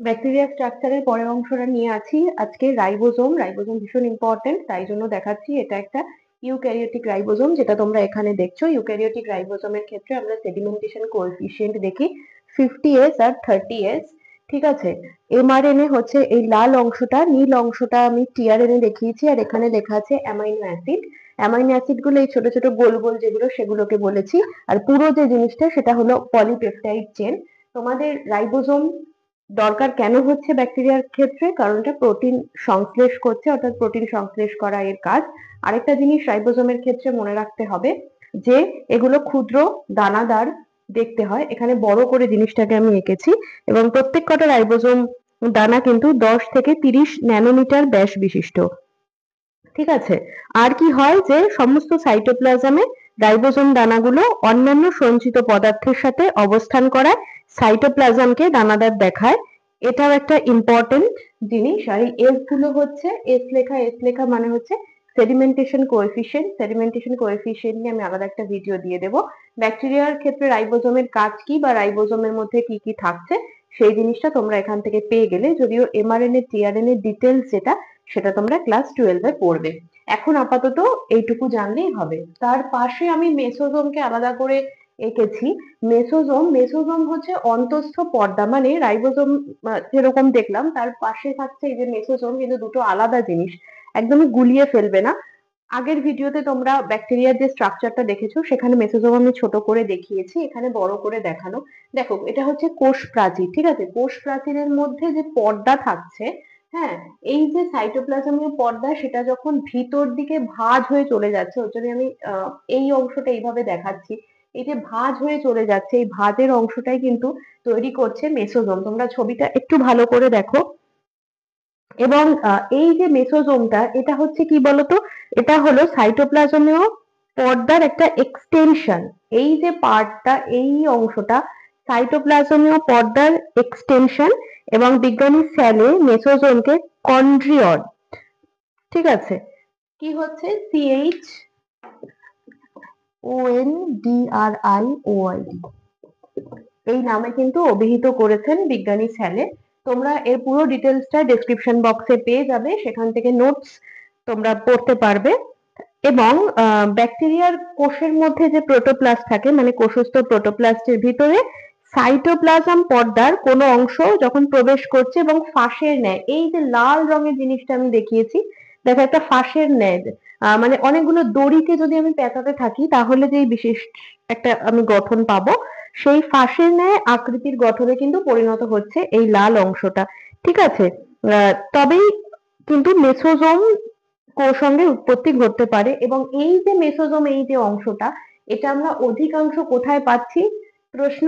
Bacteria স্ট্রাকচারের পরের অংশটা নিয়ে আছি আজকে রাইবোজোম। রাইবোজোম ভীষণ ইম্পর্টেন্ট, তাই জন্য দেখাচ্ছি। এটা একটা ইউক্যারিওটিক রাইবোজোম, যেটা তোমরা এখানে দেখছো। ইউক্যারিওটিক রাইবোজোমের ক্ষেত্রে আমরা সেডিমেন্টেশন কোএফিসিয়েন্ট দেখি 50s আর 30s। ঠিক আছে। এমআরএনএ হচ্ছে এই লাল অংশটা, নীল অংশটা আমি টিআরএনএ দেখিয়েছি, আর এখানে লেখা আছে অ্যামাইনো অ্যাসিড। অ্যামাইনো অ্যাসিড গুলো এই ছোট ছোট গোল গোল যেগুলো, সেগুলোকে বলেছি। আর পুরো যে জিনিসটা সেটা হলো পলিপেপটাইড চেন। তোমাদের রাইবোজোম দরকার কেন হচ্ছে ব্যাকটেরিয়ার ক্ষেত্রে? কারণ এটা প্রোটিন সংশ্লেষ করছে, অর্থাৎ প্রোটিন সংশ্লেষ করা এর কাজ। আরেকটা জিনিস রাইবোজোমের ক্ষেত্রে মনে রাখতে হবে যে এগুলো ক্ষুদ্র দানাদার দেখতে হয়। এখানে বড় করে জিনিসটাকে আমি এঁকেছি, এবং প্রত্যেক কটা রাইবোজোম দানা কিন্তু 10 থেকে 30 ন্যানোমিটার ব্যাস বিশিষ্ট। ঠিক আছে। আর কি হয় যে সমস্ত সাইটোপ্লাজমে রাইবোজোম দানাগুলো অন্যান্য সঞ্চিত পদার্থের সাথে অবস্থান করায় সাইটোপ্লাজমকে দানাদার দেখায়। এটাও একটা ইম্পর্টেন্ট জিনিস। আর এই এস গুলো হচ্ছে, এস লেখা মানে হচ্ছে সেডিমেন্টেশন কোএফিসিয়েন্ট। সেডিমেন্টেশন কোএফিসিয়েন্ট নিয়ে আমি আলাদা একটা ভিডিও দিয়ে দেবো। ব্যাকটেরিয়ার ক্ষেত্রে রাইবোজোমের কাজ কি, বা রাইবোজোমের মধ্যে কি কি থাকছে, সেই জিনিসটা তোমরা এখান থেকে পেয়ে গেলে। যদিও এমআরএনএ টিআরএনএ ডিটেলস যেটা, সেটা তোমরা ক্লাস 12 এ পড়বে। এখন আপাতত এইটুকু জানলেই হবে। তার পাশে আমি মেসোজোমকে আলাদা করে এঁকেছি। মেসোজোম হচ্ছে অন্তঃস্থ পর্দা, মানে রাইবোজোম যেরকম দেখলাম, তার পাশে থাকছে এই যে মেসোজোম, কিন্তু দুটো আলাদা জিনিস, একদমই গুলিয়ে ফেলবে না। আগের ভিডিওতে তোমরা ব্যাকটেরিয়ার যে স্ট্রাকচারটা দেখেছো, সেখানে মেসোজোম আমি ছোট করে দেখিয়েছি, এখানে বড় করে দেখানো। দেখো, এটা হচ্ছে কোষ প্রাচীর। ঠিক আছে। কোষ প্রাচীরের মধ্যে যে পর্দা থাকছে, হ্যাঁ, এই যে সাইটোপ্লাজমীয় পর্দা, সেটা যখন ভিতর দিকে ভাঁজ হয়ে চলে যাচ্ছে, ওর জন্য আমি এই অংশটা এইভাবে দেখাচ্ছি। এই যে ভাঁজ হয়ে চলে যাচ্ছে, এই ভাঁজের অংশটাই কিন্তু তৈরি করছে মেসোজোম। তোমরা ছবিটা একটু ভালো করে দেখো। এবং এই যে মেসোজোমটা, এটা হচ্ছে কি বলতো, এটা হলো সাইটোপ্লাজমীয় পর্দার একটা এক্সটেনশন। এই যে পার্টটা, এই অংশটা সাইটোপ্লাজমীয় পর্দার এক্সটেনশন, এবং বিজ্ঞানী স্যালে মেসোজোমকে কন্ড্রিয়ড, ঠিক আছে, কি হচ্ছে, CHONDRIOID, এই নামে কিন্তু অভিহিত করেছেন বিজ্ঞানী স্যালে। তোমরা এর পুরো ডিটেলসটা ডেসক্রিপশন বক্সে পেয়ে যাবে, সেখান থেকে নোটস তোমরা পড়তে পারবে। এবং ব্যাকটেরিয়ার কোষের মধ্যে যে প্রোটোপ্লাস্ট থাকে, মানে কোষস্থ প্রোটোপ্লাস্টের ভিতরে সাইটোপ্লাজম পর্দার কোনো অংশ যখন প্রবেশ করছে এবং ফাঁসের ন্যায়, এই যে লাল রঙের জিনিসটা আমি দেখিয়েছি, দেখো একটা ফাঁসের ন্যায়, মানে অনেকগুলো দড়িকে যদি আমি পেঁচাতে থাকি, তাহলে যে বিশেষ একটা আমি গঠন পাবো, সেই ফাঁসের ন্যায় আকৃতির গঠনে কিন্তু পরিণত হচ্ছে এই লাল অংশটা। ঠিক আছে। তবেই কিন্তু মেসোজোম কোষঙ্গের উৎপত্তি ঘটতে পারে। এবং এই যে মেসোজোম, এই যে অংশটা, এটা আমরা অধিকাংশ কোথায় পাচ্ছি? প্রশ্ন,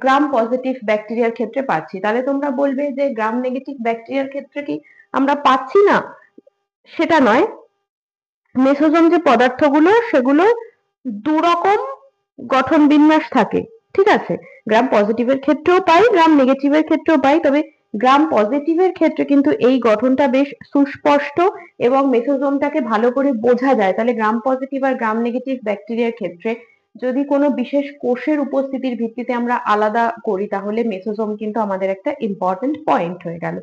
গ্রাম পজিটিভ ব্যাকটেরিয়ার ক্ষেত্রে পাচ্ছি। তাহলে তোমরা বলবে যে গ্রাম নেগেটিভ ব্যাকটেরিয়ার ক্ষেত্রে কি আমরা পাচ্ছি না? সেটা নয়। মেসোজোম যে পদার্থগুলো, সেগুলো দুরকম গঠন বিন্যাস থাকে। ঠিক আছে। গ্রাম পজিটিভের ক্ষেত্রেও পাই, গ্রাম নেগেটিভের ক্ষেত্রেও পাই, তবে গ্রাম পজিটিভের ক্ষেত্রে কিন্তু এই গঠনটা বেশ সুস্পষ্ট, এবং মেসোজোমটাকে ভালো করে বোঝা যায়। তাহলে গ্রাম পজিটিভ আর গ্রাম নেগেটিভ ব্যাকটেরিয়ার ক্ষেত্রে যদি কোনো বিশেষ কোষের উপস্থিতির ভিত্তিতে আমরা আলাদা করি, তাহলে মেসোজোম কিন্তু আমাদের একটা ইম্পর্টেন্ট পয়েন্ট হয়ে গেল।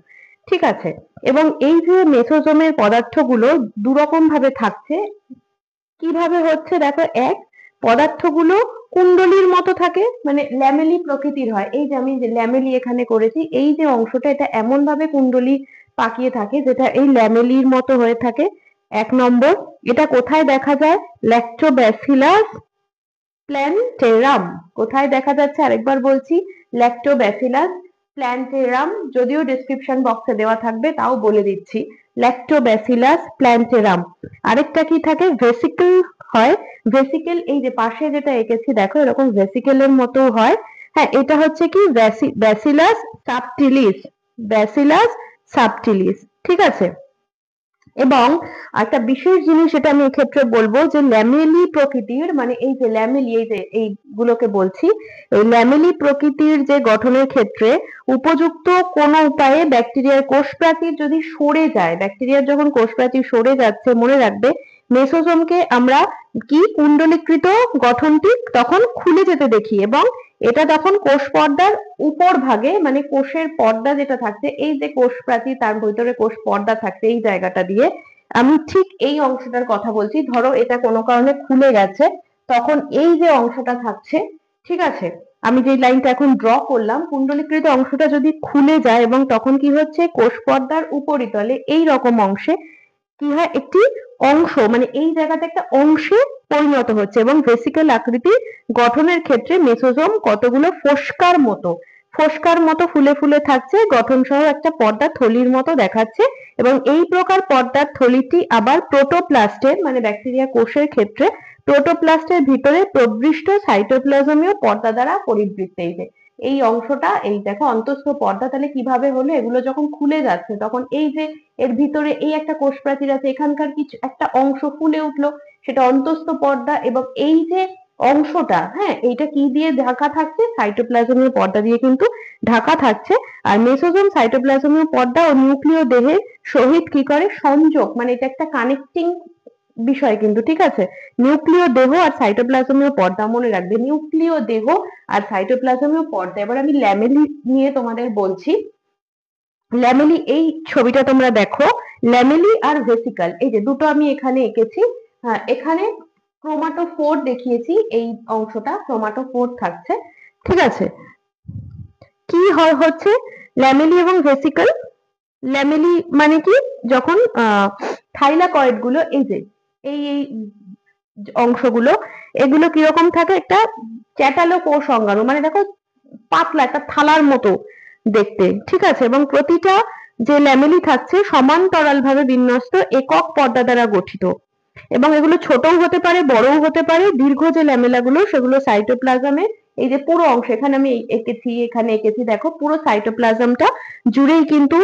ঠিক আছে। এবং এই যে মেসোজোমের পদার্থগুলো দুরকম ভাবে থাকছে, কিভাবে হচ্ছে দেখো। এক, পদার্থগুলো কুণ্ডলীর মতো থাকে, মানে ল্যামেলি প্রকৃতির হয়। এই যে আমি যে ল্যামেলি এখানে করেছি, এই যে অংশটা, এটা এমন ভাবে কুণ্ডলী পাকিয়ে থাকে যেটা এই ল্যামেলির মতো হয়ে থাকে। 1 নম্বর, এটা কোথায় দেখা যায়? ল্যাক্টোব্যাসিলাস প্ল্যান্টেরাম। কোথায় দেখা যাচ্ছে? আরেকবার বলছি, ল্যাক্টোব্যাসিলাস প্ল্যান্টেরাম। যদিও ডেসক্রিপশন বক্সে দেওয়া থাকবে, তাও বলে দিচ্ছি, ল্যাক্টোব্যাসিলাস প্ল্যান্টেরাম। আরেকটা কি থাকে? ভেসিকল হয়। ভেসিকেল, এই যে পাশে যেটা এঁকেছি দেখো, এরকম ভেসিকেলের মতো হয়। হ্যাঁ, এটা হচ্ছে কি ব্যাসিলাস সাবটিলিস। Bacillus subtilis. ঠিক আছে। এবং একটা বিশেষ জিনিস যেটা আমি এক্ষেত্রে বলবো, যে ল্যামেলি প্রকৃতির, মানে এই যে ল্যামেলি, এই যে এইগুলোকে বলছি, এই ল্যামেলি প্রকৃতির যে গঠনের ক্ষেত্রে উপযুক্ত কোনো উপায়ে ব্যাকটেরিয়ার কোষ প্রাচীর যদি সরে যায়, ব্যাকটেরিয়ার যখন কোষ প্রাচীর সরে যাচ্ছে, মনে রাখবে মেসোজোমকে আমরা কি কুণ্ডলীকৃত গঠনটি তখন খুলে যেতে দেখি, এবং এটা তখন কোষ পর্দার উপর ভাগে, মানে কোষের পর্দা যেটা থাকছে, এই যে কোষ প্রাচী তার ভিতরে কোষ পর্দা থাকছে এই জায়গাটা দিয়ে, আমি ঠিক এই অংশটার কথা বলছি। ধরো এটা কোনো কারণে খুলে গেছে, তখন এই যে অংশটা থাকছে, ঠিক আছে, আমি যে লাইনটা এখন ড্র করলাম, কুণ্ডলীকৃত অংশটা যদি খুলে যায় এবং তখন কি হচ্ছে, কোষ পর্দার উপরিতলে এই রকম অংশে কি হয়, একটি অংশ, মানে এই জায়গাটা একটা অংশে পরিণত হচ্ছে এবং ভেসিকল আকৃতির গঠনের ক্ষেত্রে মেসোজোম কতগুলো ফোস্কার মতো ফুলে ফুলে থাকছে, গঠন সহ একটা পর্দা থলির মতো দেখাচ্ছে। এবং এই প্রকার পর্দার থলিটি আবার প্রোটোপ্লাস্টের, মানে ব্যাকটেরিয়া কোষের ক্ষেত্রে প্রোটোপ্লাস্টের ভিতরে প্রবৃষ্ট সাইটোপ্লাজমীয় পর্দা দ্বারা পরিবৃত্ত। এই অংশটা, এই দেখো অন্তঃস্থ পর্দা তাহলে কিভাবে হলো, এগুলো যখন খুলে যাচ্ছে তখন এই যে এর ভিতরে এই একটা কোষ প্রাচীর আছে, এখানকার কিছু একটা অংশ ফুলে উঠলো, সেটা অন্তঃস্থ পর্দা। এবং এই যে অংশটা, হ্যাঁ, এইটা কি দিয়ে ঢাকা থাকছে, সাইটোপ্লাজমীয় পর্দা দিয়ে কিন্তু ঢাকা থাকছে। আর মেসোজোম সাইটোপ্লাজমীয় পর্দা ও নিউক্লিয় দেহের সহিত কি করে, সংযোগ, মানে এটা একটা কানেক্টিং বিষয় কিন্তু, ঠিক আছে। নিউক্লিয় দেহ আর সাইটোপ্লাজমীয় পর্দা, মনে রাখবে নিউক্লিয় দেহ আর সাইটোপ্লাজমীয় পর্দা। এবার আমি ল্যামেলি নিয়ে তোমাদের বলছি। ল্যামেলি, এই ছবিটা তোমরা দেখো, ল্যামেলি আর ভেসিকল, এই যে দুটো আমি এখানে এঁকেছি। হ্যাঁ, এখানে ক্রোমাটোফোর দেখিয়েছি, এই অংশটা ক্রোমাটোফোর থাকছে, ঠিক আছে। কি হয় হচ্ছে ল্যামেলি এবং ভেসিকল, ল্যামেলি মানে কি, যখন থাইলাকয়েড গুলো, এই যে এই এই অংশগুলো, এগুলো কিরকম থাকে, একটা চ্যাটালো কোষ অঙ্গাণু, মানে দেখো পাতলা একটা থালার মতো দেখতে, ঠিক আছে। এবং প্রতিটা যে ল্যামেলি থাকছে সমান্তরাল ভাবে বিন্যস্ত একক পর্দা দ্বারা গঠিত, এবং এগুলো ছোটও হতে পারে বড়ও হতে পারে। দীর্ঘ যে ল্যামেলাগুলো সেগুলো সাইটোপ্লাজমে, এই যে পুরো অংশ, এখানে আমি এঁকেছি, এখানে এঁকেছি, দেখো পুরো সাইটোপ্লাজমটা জুড়েই কিন্তু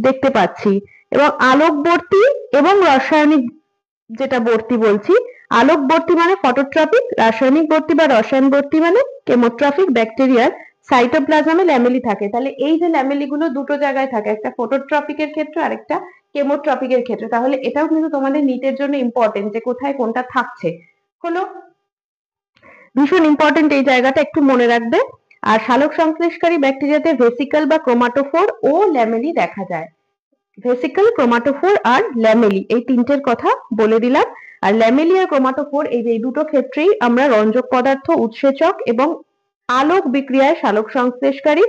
দেখতে পাচ্ছি। এবং আলোকবর্তী এবং রাসায়নিক, যেটা বর্তী বলছি, আলোকবর্তী মানে ফটোট্রপিক, রাসায়নিক বর্তী বা রসায়নবর্তী মানে কেমোট্রপিক ব্যাকটেরিয়ার সাইটোপ্লাজমে ল্যামেলি থাকে। তাহলে এই যে ল্যামেলি গুলো দুটো জায়গায় থাকে, একটা ফটোট্রপিকের ক্ষেত্রে আর একটা কেমোট্রপিকের ক্ষেত্রে। তাহলে এটাও কিন্তু তোমাদের নিটের জন্য ইম্পর্টেন্ট, যে কোথায় কোনটা থাকছে, হলো ভীষণ ইম্পর্টেন্ট, এই জায়গাটা একটু মনে রাখবে। আর সালোক সংশ্লেষকারী ব্যাকটেরিয়াতে ভেসিকল বা ক্রোমাটোফোর ও ল্যামেলি দেখা যায়। ভেসিকল, ক্রোমাটোফোর আর ল্যামেলি, এই তিনটের কথা বলে দিলাম। আর ল্যামেলি আর ক্রোমাটোফোর, এই যে দুটো ক্ষেত্রেই আমরা রঞ্জক পদার্থ, উৎসেচক এবং আলোক বিক্রিয়ায় সালোক সংশ্লেষকারী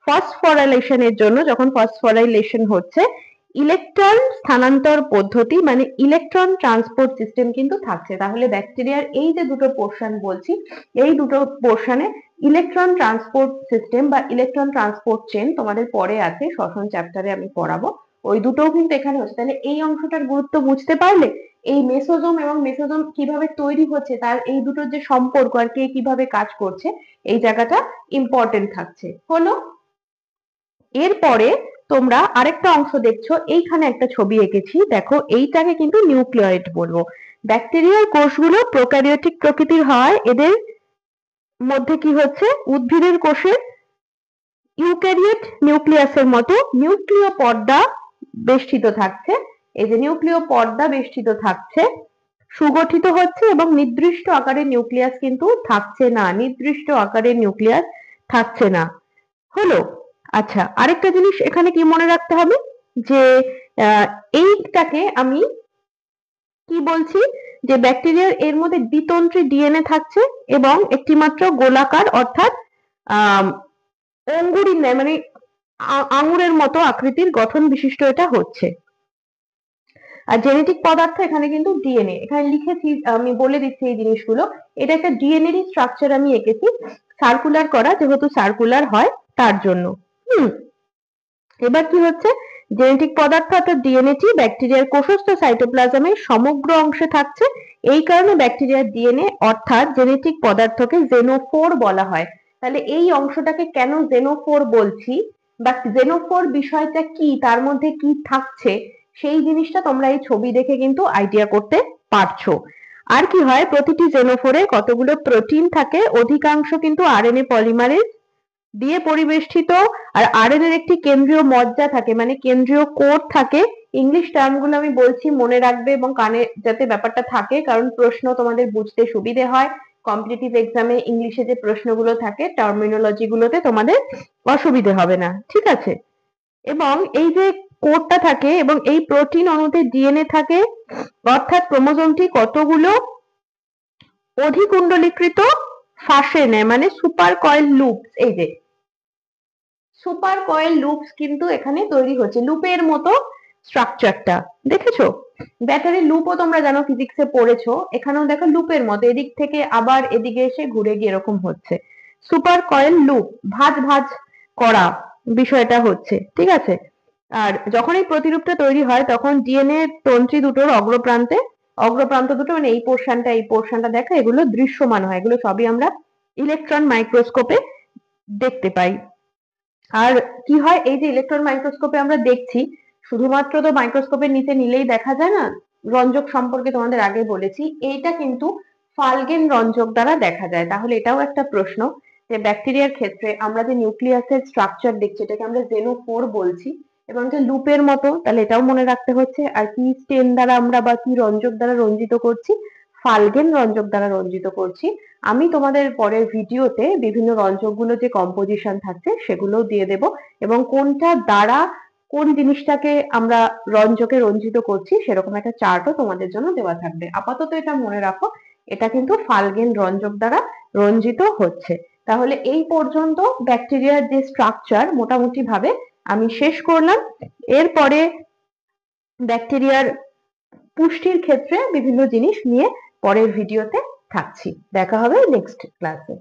ফসফোরাইলেশনের জন্য, যখন ফসফোরাইলেশন হচ্ছে, ইলেকট্রন স্থানান্তর পদ্ধতি মানে ইলেকট্রন ট্রান্সপোর্ট সিস্টেম কিন্তু থাকছে। তাহলে ব্যাকটেরিয়ার এই যে দুটো পোর্শন বলছি, এই দুটো পোর্শনে ইলেকট্রন ট্রান্সপোর্ট সিস্টেম বা ইলেকট্রন ট্রান্সপোর্ট চেন তোমাদের পরে আছে, শ্বসন চ্যাপ্টারে আমি পড়াবো, ওই দুটোও কিন্তু এখানে হচ্ছে। তাহলে এই অংশটার গুরুত্ব বুঝতে পারলে, এই মেসোজোম এবং মেসোজোম কিভাবে তৈরি হচ্ছে, তার এই দুটোর যে সম্পর্ক আর কে কিভাবে কাজ করছে, এই জায়গাটা ইম্পর্টেন্ট থাকছে, হলো। এরপরে তোমরা আরেকটা অংশ দেখছো, এইখানে একটা ছবি এঁকেছি, দেখো এইটাকে কিন্তু নিউক্লিয়েট বলবো। ব্যাকটেরিয়ার কোষগুলো প্রোক্যারিওটিক প্রকৃতির হয়, এদের মধ্যে কি হচ্ছে, উদ্ভিদের কোষের ইউক্যারিওট নিউক্লিয়াসের মতো নিউক্লিয় পর্দা বেষ্টিত থাকছে। এই যে নিউক্লিয় পর্দা বেষ্টিত থাকছে, সুগঠিত হচ্ছে, এবং নির্দিষ্ট আকারের নিউক্লিয়াস কিন্তু থাকছে না, নির্দিষ্ট আকারের নিউক্লিয়াস থাকছে না, হলো। আচ্ছা, আরেকটা জিনিস এখানে কি মনে রাখতে হবে, যে এইটাকে আমি কি বলছি, যে ব্যাকটেরিয়ার এর মধ্যে দ্বিতন্ত্রী ডিএনএ থাকছে এবং একটি মাত্র গোলাকার, অর্থাৎ অঙ্গুরীর ন্যায়, মানে আঙুরের মতো আকৃতির গঠন বিশিষ্ট এটা হচ্ছে। আর জেনেটিক পদার্থ এখানে কিন্তু ডিএনএ, এখানে লিখেছি, আমি বলে দিচ্ছি এই জিনিসগুলো। এটা একটা ডিএনএ স্ট্রাকচার আমি এঁকেছি, সার্কুলার করা, যেহেতু সার্কুলার হয় তার জন্য। এবার কি হচ্ছে, জেনেটিক পদার্থ অর্থাৎ ডিএনএটি ব্যাকটেরিয়ার কোষস্থ সাইটোপ্লাজমের সমগ্র অংশে থাকছে। এই কারণে ব্যাকটেরিয়ার ডিএনএ অর্থাৎ জেনেটিক পদার্থকে জেনোফোর বলা হয়। তাহলে এই অংশটাকে কেন জেনোফোর বলছি, বা জেনোফোর বিষয়টা কি, তার মধ্যে কি থাকছে, সেই জিনিসটা তোমরা এই ছবি দেখে কিন্তু আইডিয়া করতে পারছো। আর কি হয়, প্রতিটি জেনোফোরে কতগুলো প্রোটিন থাকে, অধিকাংশ কিন্তু আরএনএ পলিমারেজ দিয়ে পরিবেষ্টিত। আর আরএনএর একটি কেন্দ্রীয় মজ্জা থাকে, মানে কেন্দ্রীয় কোর থাকে। ইংলিশ টার্মগুলো আমি বলছি, মনে রাখবে এবং কানে যাতে ব্যাপারটা থাকে, কারণ প্রশ্ন তোমাদের বুঝতে সুবিধে হয়। কম্পিটিটিভ এক্সামে ইংলিশে যে প্রশ্নগুলো থাকে টার্মিনোলজি গুলোতে তোমাদের অসুবিধে হবে না, ঠিক আছে। এবং এই যে কোডটা থাকে এবং এই প্রোটিন অণুতে ডিএনএ থাকে, অর্থাৎ ক্রোমোজোমটি কতগুলো অধিকুণ্ডলীকৃত ফাঁসে নেয়, মানে সুপার কয়েল লুপস। এই যে সুপার কয়েল লুপস কিন্তু এখানে তৈরি হচ্ছে, লুপের মতো স্ট্রাকচারটা দেখেছো। ব্যাটারি লুপও তোমরা জানো, ফিজিক্সে পড়েছো, এখানেও দেখো লুপের মতো এদিক থেকে আবার এদিকে এসে ঘুরে গিয়ে এরকম হচ্ছে। সুপার কয়েল লুপ, ভাঁজ ভাঁজ করা বিষয়টা হচ্ছে, ঠিক আছে। আর যখন এই প্রতিরূপটা তৈরি হয় তখন ডিএনএ তন্ত্রী দুটোর অগ্রপ্রান্ত দুটো, মানে এই পোর্শনটা দেখা, এগুলো দৃশ্যমান হয়, এগুলো সবই আমরা ইলেকট্রন মাইক্রোস্কোপে দেখতে পাই। আর কি হয়, এই যে ইলেকট্রন মাইক্রোস্কোপে আমরা দেখছি, শুধুমাত্র তো মাইক্রোস্কোপের নিচে নিলেই দেখা যায় না, রঞ্জক সম্পর্কে তোমাদের আগে বলেছি, এইটা কিন্তু ফালগেন রঞ্জক দ্বারা দেখা যায়। তাহলে এটাও একটা প্রশ্ন যে ব্যাকটেরিয়ার ক্ষেত্রে আমরা যে নিউক্লিয়াসের স্ট্রাকচার দেখছি এটাকে আমরা জেনোফোর বলছি, এবং যে লুপের মতো, তাহলে এটাও মনে রাখতে হচ্ছে। আর কি স্টেন দ্বারা আমরা বা কি রঞ্জক দ্বারা রঞ্জিত করছি, ফালগেন রঞ্জক দ্বারা রঞ্জিত করছি। আমি তোমাদের পরের ভিডিওতে বিভিন্ন রঞ্জকগুলো যে কম্পোজিশন থাকছে সেগুলোও দিয়ে দেব, এবং কোনটা দ্বারা কোন জিনিসটাকে আমরা রঞ্জকে রঞ্জিত করছি সেরকম একটা চার্টও তোমাদের জন্য দেওয়া থাকবে। আপাতত এটা মনে রাখো, এটা কিন্তু ফালগেন রঞ্জক দ্বারা রঞ্জিত হচ্ছে। তাহলে এই পর্যন্ত ব্যাকটেরিয়ার যে স্ট্রাকচার মোটামুটি ভাবে আমি শেষ করলাম। এরপরে ব্যাকটেরিয়ার পুষ্টির ক্ষেত্রে বিভিন্ন জিনিস নিয়ে পরের ভিডিওতে থাকছি। দেখা হবে নেক্সট ক্লাসে।